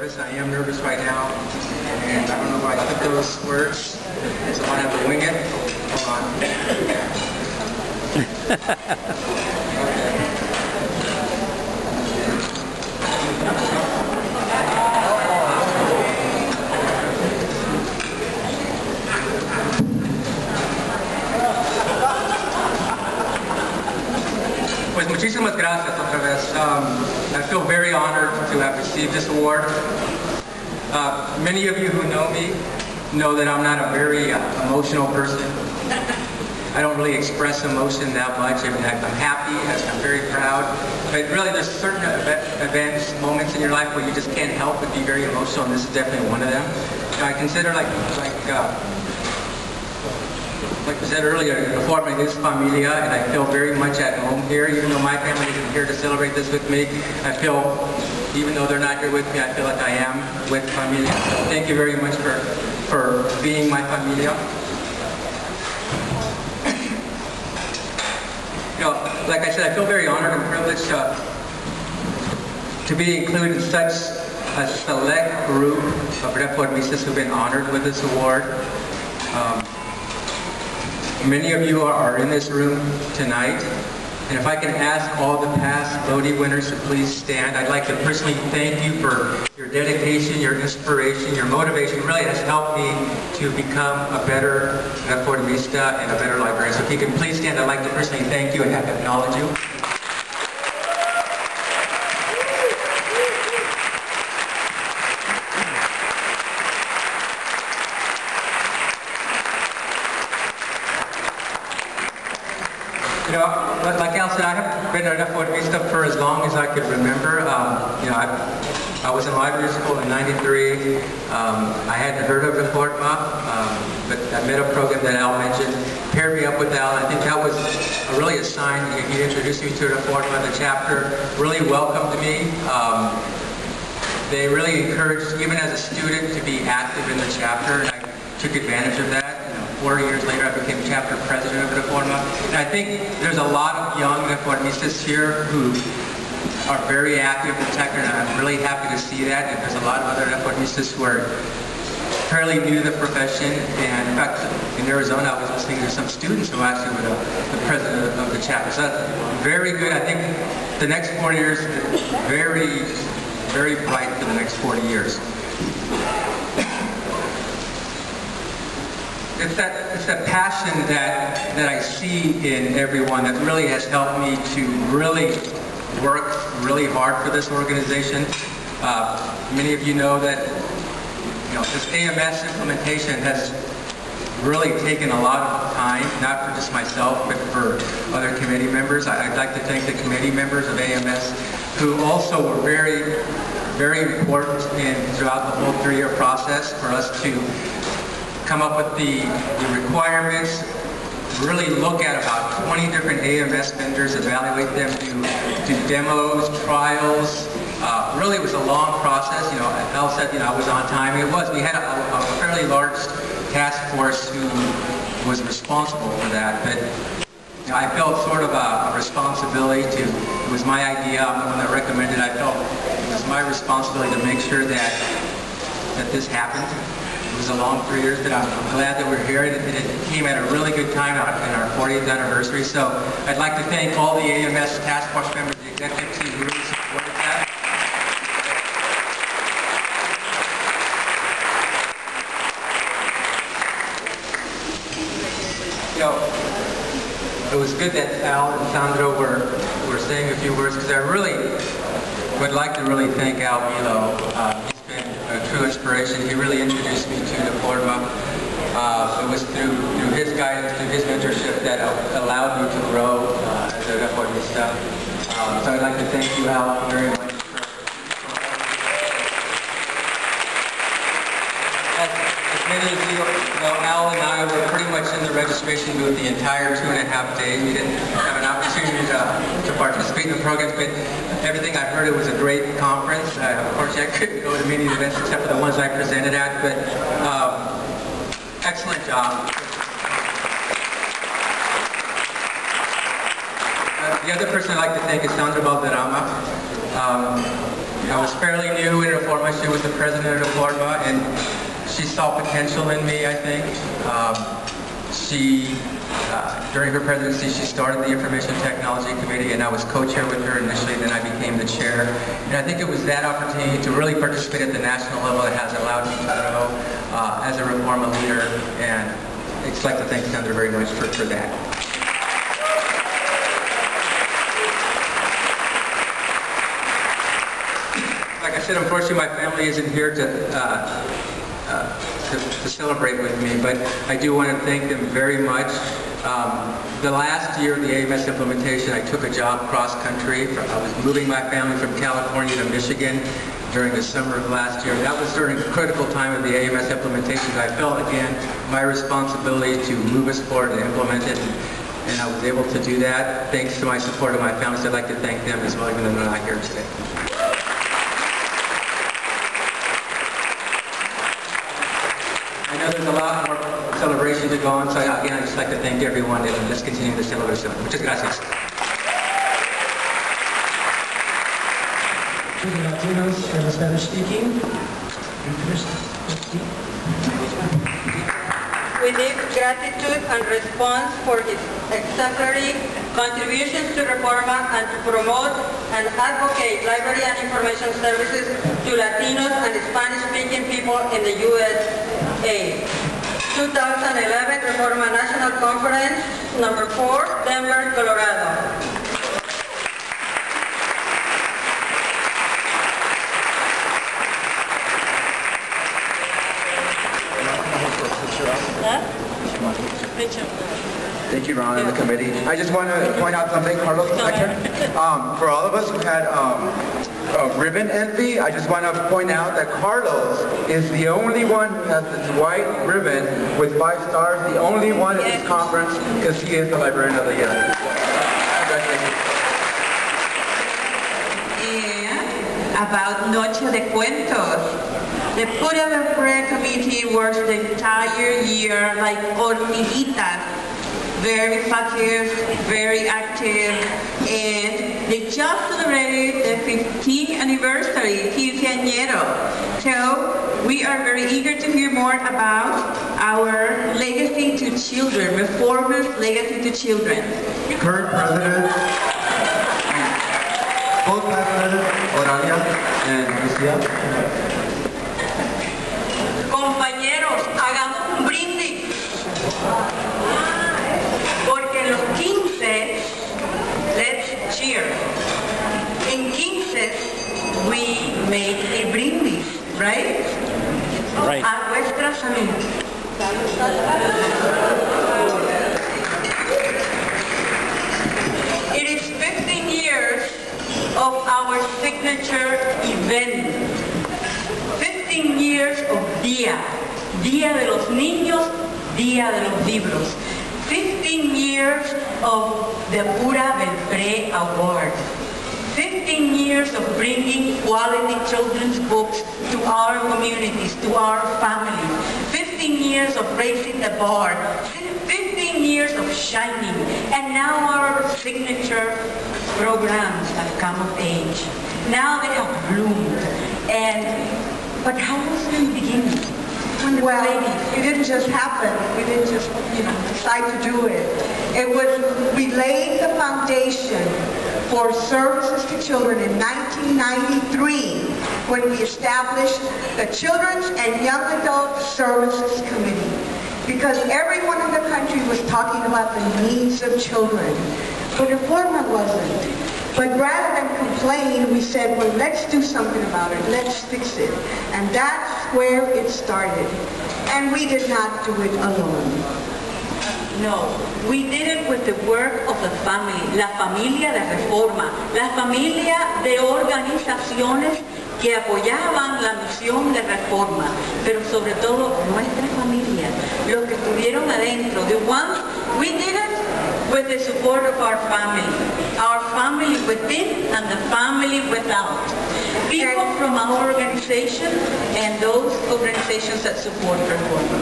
nervous. I am nervous right now, and I don't know if I took those words, so I'm going to have to wing it. Hold on. Pues muchísimas gracias otra vez. I feel very honored to have received this award. Many of you who know me know that I'm not a very emotional person. I don't really express emotion that much. I'm happy, I'm very proud. But really there's certain events, moments in your life where you just can't help but be very emotional, and this is definitely one of them. I consider like I said earlier, Reforma is familia, and I feel very much at home here. Even though my family isn't here to celebrate this with me, I feel, even though they're not here with me, I feel like I am with familia. So thank you very much for being my familia. You know, like I said, I feel very honored and privileged to be included in such a select group of Reformistas who've been honored with this award. Many of you are in this room tonight, and if I can ask all the past Lodi winners to please stand, I'd like to personally thank you for your dedication, your inspiration, your motivation. It really has helped me to become a better Reformista and a better librarian. So if you can please stand, I'd like to personally thank you and acknowledge you. You know, like Al said, I have been a Reformista for as long as I could remember. You know, I was in library school in '93. I hadn't heard of Reforma, but I met a program that Al mentioned, paired me up with Al. I think that was really a sign. He introduced me to Reforma. The chapter really welcomed me. They really encouraged, even as a student, to be active in the chapter, and I took advantage of that. 4 years later, I became chapter president of Reforma. And I think there's a lot of young Reformistas here who are very active in the sector, and I'm really happy to see that. And there's a lot of other Reformistas who are fairly new to the profession. And in fact, in Arizona, I was listening to some students who actually were the president of the chapter. So that's very good. I think the next 4 years, very, very bright for the next 40 years. It's that passion that I see in everyone that really has helped me to really work really hard for this organization. Many of you know that this AMS implementation has really taken a lot of time, not for just myself, but for other committee members. I'd like to thank the committee members of AMS who also were very, very important throughout the whole 3-year process for us to come up with the requirements, really look at about 20 different AMS vendors, evaluate them, do demos, trials. Really, it was a long process. You know, Al said, I was on time. It was. We had a fairly large task force who was responsible for that. But I felt sort of a responsibility it was my idea. I'm the one that recommended. I felt it was my responsibility to make sure that this happened. It was a long 3 years, but I'm glad that we're here. It came at a really good time in our 40th anniversary. So I'd like to thank all the AMS task force members, the executive team who really supported that. It was good that Al and Sandro were saying a few words, because I really would like to really thank Al Milo. He's been a true inspiration. He really introduced me to Reforma. It was through his guidance, through his mentorship that allowed me to grow as a Reformista. So I'd like to thank you, Al, very much. As many of you know, Al and I were pretty much in the registration booth the entire 2.5 days. We didn't have an opportunity to participate in the programs, but everything I heard, it was a great conference. Unfortunately, I couldn't go to many events except for the ones I presented at, but excellent job. The other person I'd like to thank is Sandra Valderrama. I was fairly new in Reforma. She was the president of Reforma, and she saw potential in me, I think. During her presidency, she started the Information Technology Committee, and I was co-chair with her initially, then I became the chair. And I think it was that opportunity to really participate at the national level that has allowed me to grow as a Reforma leader, and I'd just like to thank Senator very much for that. Like I said, unfortunately, my family isn't here to celebrate with me, but I do want to thank them very much. The last year of the AMS implementation, I took a job cross-country. I was moving my family from California to Michigan during the summer of last year. That was during a critical time of the AMS implementation. I felt, again, my responsibility to move us forward and implement it, and I was able to do that thanks to my support of my family, so I'd like to thank them as well, even though they're not here today. I know there's a lot more celebration to go on, so again, I'd just like to thank everyone, and let's continue the celebration. Muchas gracias. To the Latinos and the Spanish speaking. We give gratitude and response for his exemplary contributions to Reforma and to promote and advocate library and information services to Latinos and Spanish-speaking people in the USA. 2011 Reforma National Conference, number 4, Denver, Colorado. Thank you, Ron, and the committee. I just want to point out something, Carlos. For all of us who had ribbon envy, I just want to point out that Carlos is the only one who has this white ribbon with 5 stars, the only one at this conference, because he is the librarian of the year. Congratulations. And about Noche de Cuentos. The Pura del Prayer Committee works the entire year like hormiguitas, very focused, very active, and they just celebrated the 15th anniversary, quinceañero. So we are very eager to hear more about our legacy to children, Reforma's legacy to children. Current president, both past president, Oralia and Lucia. Compañeros, hagamos un brindis, porque los 15, let's cheer. In 15, we make a brindis, right? Right. A vuestra salud. It is 15 years of our signature event. 15 years of Día de los Niños, Día de los Libros. 15 years of the Pura del Pre Award. 15 years of bringing quality children's books to our communities, to our families. 15 years of raising the bar. 15 years of shining. And now our signature programs have come of age. Now they have bloomed. But how was it in the beginning? Well, it didn't just happen. We didn't just, decide to do it. We laid the foundation for services to children in 1993 when we established the Children's and Young Adult Services Committee. Because everyone in the country was talking about the needs of children, but Reforma wasn't. But rather than complain, we said, well, let's do something about it. Let's fix it. And that's where it started. And we did not do it alone. No, we did it with the work of the family, la familia de Reforma, la familia de organizaciones que apoyaban la misión de Reforma, pero sobre todo nuestra familia, los que estuvieron adentro, the ones, we did it with the support of our family within and the family without. People from our organization and those organizations that support Reforma.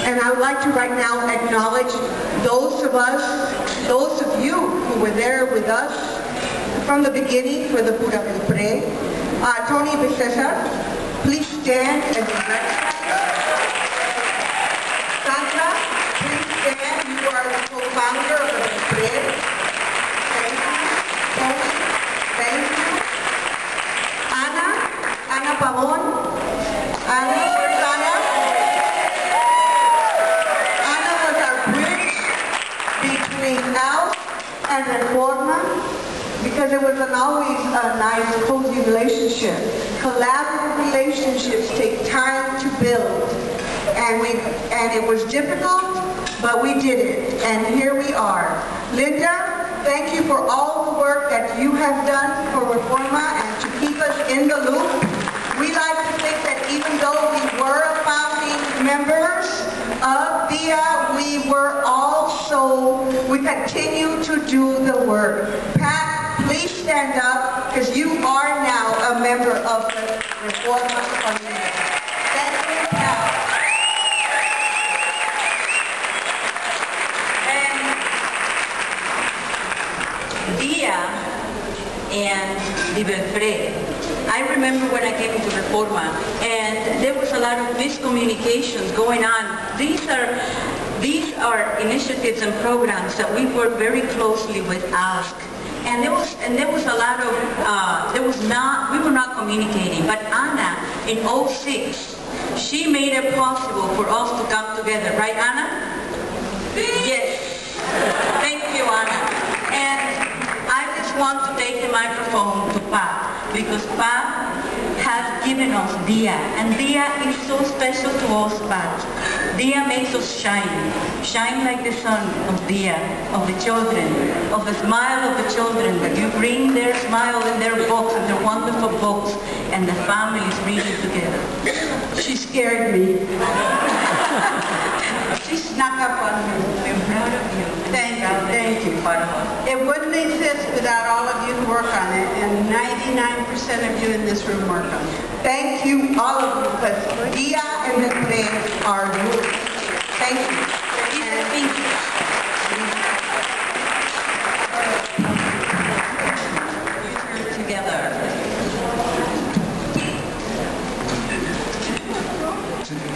And I would like to right now acknowledge those of you who were there with us from the beginning for the Pura del Pre, Tony Becerra, please stand and be recognized. Sandra, please stand. You are the co-founder of the Banquet. Thank you. Tony, thank you. Ana Pavón. Ana, where's Ana? Ana was our bridge between now and Reforma, because it wasn't always a nice, cozy relationship. Collaborative relationships take time to build. And it was difficult, but we did it. And here we are. Linda, thank you for all the work that you have done for Reforma and to keep us in the loop. We like to think that even though we were founding members of DIA, we continue to do the work. Pat, please stand up, because you are now a member of the Reforma community. Thank you, Pat. DIA and Liberfre. I remember when I came into Reforma, and there was a lot of miscommunications going on. These are initiatives and programs that we work very closely with ASK. And there was a lot of, we were not communicating. But Ana, in 2006, she made it possible for us to come together. Right, Ana? Yes. Thank you, Ana. And I just want to take the microphone to Pat, because Pat has given us DIA, and DIA is so special to us, Pat. DIA makes us shine like the sun of DIA, of the children, of the smile of the children, that you bring their smile in their books, and their wonderful books, and the families reading together. She scared me. She snuck up on me. I'm proud of you. Thank you. It wouldn't exist without all of you who work on it, and 99% of you in this room work on it. Thank you, all of you, because DIA and the Banquet are roots. Thank you.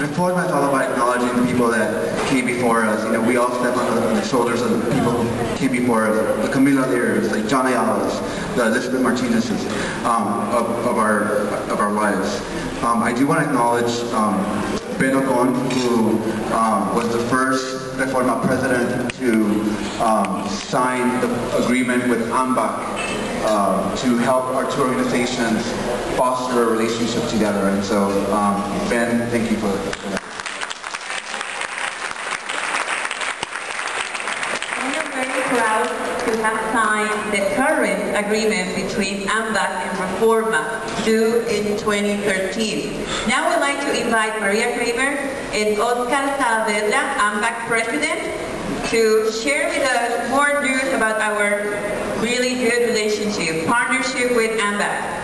Reforma is all about acknowledging the people that came before us. You know, we all step on the shoulders of the people who came before us, the Camila Lears, like John Ayala's, the Elizabeth Martinez's, of our lives. I do want to acknowledge Ben Ocon, who was the first Reforma president to sign the agreement with AMBAC to help our two organizations foster a relationship together. And so, Ben, thank you for that. We are very proud to have signed the current agreement between AMBAC and Reforma, due in 2013. Now I'd like to invite Maria Kramer and Oscar Saavedra, AMBAC president, to share with us more news about our really good relationship, partnership with AMBAC.